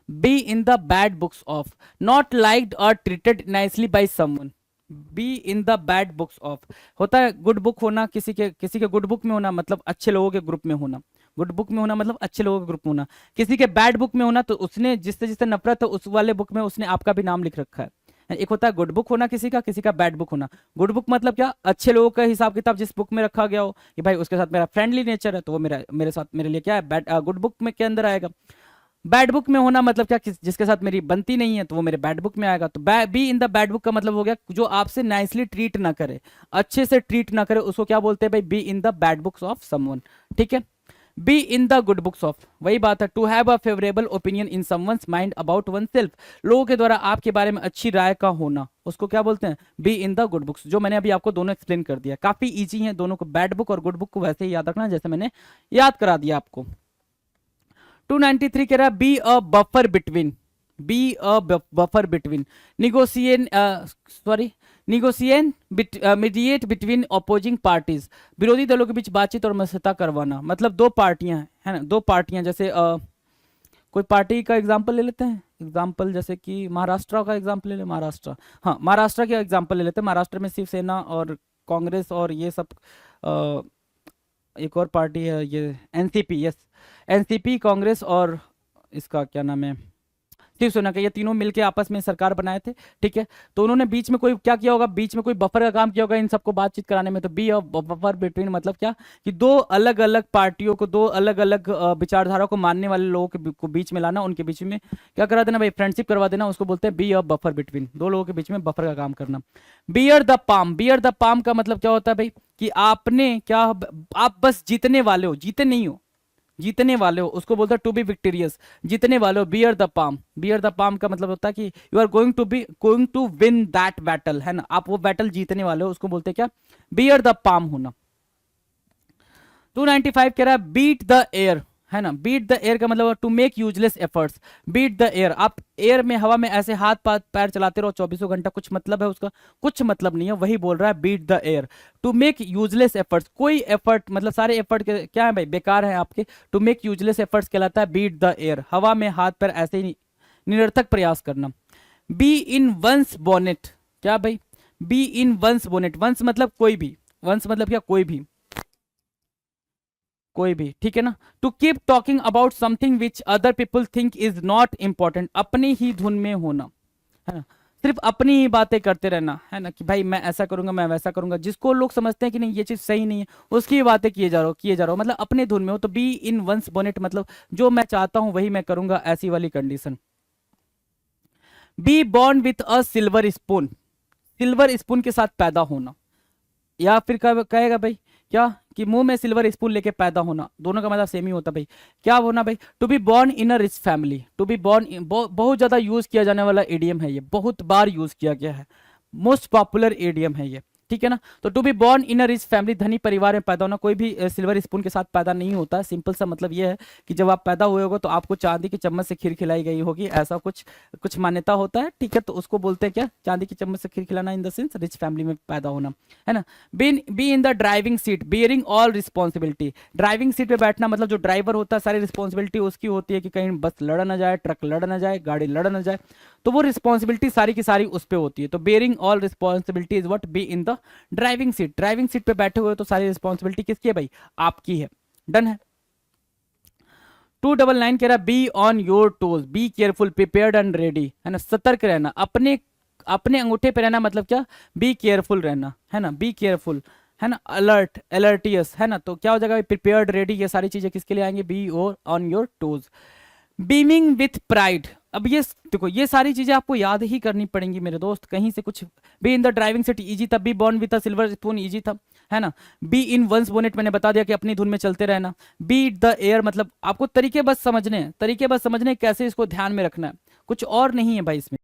be in the bad books of, not liked और treated nicely by someone. Be in the bad books of होता है गुड बुक होना, किसी के गुड बुक में होना मतलब अच्छे लोगों के ग्रुप में होना। गुड बुक में होना मतलब अच्छे लोगों के ग्रुप में होना। किसी के बैड बुक में होना तो उसने जिससे जिससे नफरत है उस वाले बुक में उसने आपका भी नाम लिख रखा है। एक होता है गुड बुक होना किसी का बैड बुक होना। गुड बुक मतलब क्या? अच्छे लोगों का हिसाब किताब जिस बुक में रखा गया हो कि भाई उसके साथ मेरा फ्रेंडली नेचर है तो वो मेरा मेरे साथ मेरे लिए क्या है? बैड गुड बुक में के अंदर आएगा। बैड बुक में होना मतलब क्या? जिसके साथ मेरी बनती नहीं है तो वो मेरे बैड बुक में आएगा। तो B in the bad book का मतलब हो गया जो आपसे नाइसली ट्रीट ना करे, अच्छे से ट्रीट ना करे, उसको क्या बोलते हैं भाई? B in the bad books of someone. ठीक है। Be in the good books of, वही बात है, to have a favourable opinion in someone's mind about oneself. लोगों के द्वारा आपके बारे में अच्छी राय का होना, उसको क्या बोलते हैं? B in the good books. जो मैंने अभी आपको दोनों एक्सप्लेन कर दिया, काफी इजी हैं दोनों को, बैड बुक और गुड बुक को वैसे ही याद रखना जैसे मैंने याद करा दिया आपको। 293 कह रहा है be a buffer between, be a buffer between negotiate, sorry, negotiate mediate between opposing parties. विरोधी दलों के बीच बातचीत और मसलता करवाना मतलब दो पार्टियां हैं, है ना, दो पार्टियां जैसे कोई पार्टी का एग्जांपल ले लेते हैं। एग्जांपल जैसे कि महाराष्ट्र का एग्जांपल ले ले, महाराष्ट्र, हाँ महाराष्ट्र का एग्जांपल ले लेते हैं। महाराष्ट्र में शिवसेना और कांग्रेस और ये सब, एक और पार्टी है ये एनसीपी, यस, एनसीपी, कांग्रेस और इसका क्या नाम है, शिवसेना का, ये तीनों मिलके आपस में सरकार बनाए थे। ठीक है। तो उन्होंने बीच में कोई क्या किया होगा? बीच में कोई बफर का काम किया होगा इन सबको बातचीत कराने में। तो बी ऑफ बफर बिटवीन मतलब क्या? कि दो अलग अलग पार्टियों को, दो अलग अलग विचारधारा को मानने वाले लोगों को बीच में लाना, उनके बीच में क्या करा देना भाई? फ्रेंडशिप करवा देना, उसको बोलते हैं बी ऑफ बफर बिटवीन, दो लोगों के बीच में बफर का काम करना। Beer the palm, bear the palm का मतलब क्या होता है भाई? कि आपने क्या, आप बस जीतने वाले हो, जीते नहीं हो, जीतने वाले हो, उसको बोलते हैं टू बी विक्टोरियस, जीतने वाले हो। Bear the palm, bear the palm का मतलब होता है कि you are going to win that battle, है ना, आप वो बैटल जीतने वाले हो, उसको बोलते हैं क्या? बियर द पाम होना। 295 कह रहा है बीट द एयर, है ना, बीट द एयर का मतलब to make useless efforts. Beat the air, आप एयर में, हवा में ऐसे हाथ पैर चलाते रहो 24 घंटा, कुछ मतलब है उसका? कुछ मतलब नहीं है, वही बोल रहा है beat the air. To make useless efforts, कोई एफर्ट मतलब सारे एफर्ट क्या है भाई? बेकार है आपके। टू मेक यूजलेस एफर्ट्स कहलाता है बीट द एयर, हवा में हाथ पैर ऐसे ही निरर्थक प्रयास करना। बी इन वंस बोनेट, क्या भाई? B in one's bonnet, one's मतलब कोई भी, वंस मतलब क्या? कोई भी, कोई भी, ठीक है ना। To keep talking about something which other people think is not important, अपनी ही धुन में होना, है ना, सिर्फ अपनी ही बातें करते रहना, है ना, कि भाई मैं ऐसा करूंगा, मैं वैसा करूंगा, जिसको लोग समझते हैं कि नहीं ये चीज सही नहीं है उसकी ही बातें किए जा रहा हो, मतलब अपने धुन में हो। तो बी इन वंस बोनेट मतलब जो मैं चाहता हूं वही मैं करूंगा, ऐसी वाली condition. Be born with a silver spoon, silver spoon के साथ पैदा होना, या फिर कहेगा भाई क्या? कि मुंह में सिल्वर स्पून लेके पैदा होना, दोनों का मतलब सेम ही होता भाई। क्या होना भाई? To be born in a rich family, to be born, बहुत ज्यादा यूज किया जाने वाला एडियम है ये, बहुत बार यूज किया गया है, मोस्ट पॉपुलर एडियम है ये। ठीक है ना। तो to be born in a rich family, धनी परिवार में पैदा होना, कोई भी सिल्वर स्पून के साथ पैदा नहीं होता। सिंपल सा मतलब ये है कि जब आप पैदा हुए होगे तो आपको चांदी की चम्मच से खीर खिलाई गई होगी, ऐसा कुछ कुछ मान्यता होता है, ठीक है। तो उसको बोलते हैं क्या, चांदी की चम्मच से खीर खिलाना, in the sense rich family में पैदा होना, है ना। Be in the driving seat, bearing all responsibility, driving seat पे बैठना मतलब जो ड्राइवर होता है सारी रिस्पॉन्सिबिलिटी उसकी होती है कि कहीं बस लड़ ना जाए, ट्रक लड़ ना जाए, गाड़ी लड़ ना जाए, तो वो रिस्पॉन्सिबिलिटी सारी की सारी उस पर होती है। तो bearing all responsibility is what, B in the driving seat, driving seat पे बैठे हुए तो सारी रिस्पॉन्सिबिलिटी किसकी है भाई, आपकी है। डन है। 299 कह रहा be on your toes, be careful, prepared and ready, है ना, सतर्क रहना, अपने अपने अंगूठे पे रहना, मतलब क्या, बी केयरफुल रहना, है ना, बी केयरफुल, है ना, अलर्ट, अलर्टियस, है ना। तो क्या हो जाएगा, प्रिपेयर्ड, रेडी, ये सारी चीजें किसके लिए आएंगे, बी और on your toes. Beaming with pride, अब ये देखो ये सारी चीजें आपको याद ही करनी पड़ेंगी मेरे दोस्त, कहीं से कुछ। Be in the driving seat easy था, be born with a silver spoon easy था, है ना। बी इन वंस बोनेट मैंने बता दिया कि अपनी धुन में चलते रहना। बी द एयर मतलब आपको तरीके बस समझने हैं, तरीके बस समझने हैं, कैसे इसको ध्यान में रखना है, कुछ और नहीं है भाई इसमें।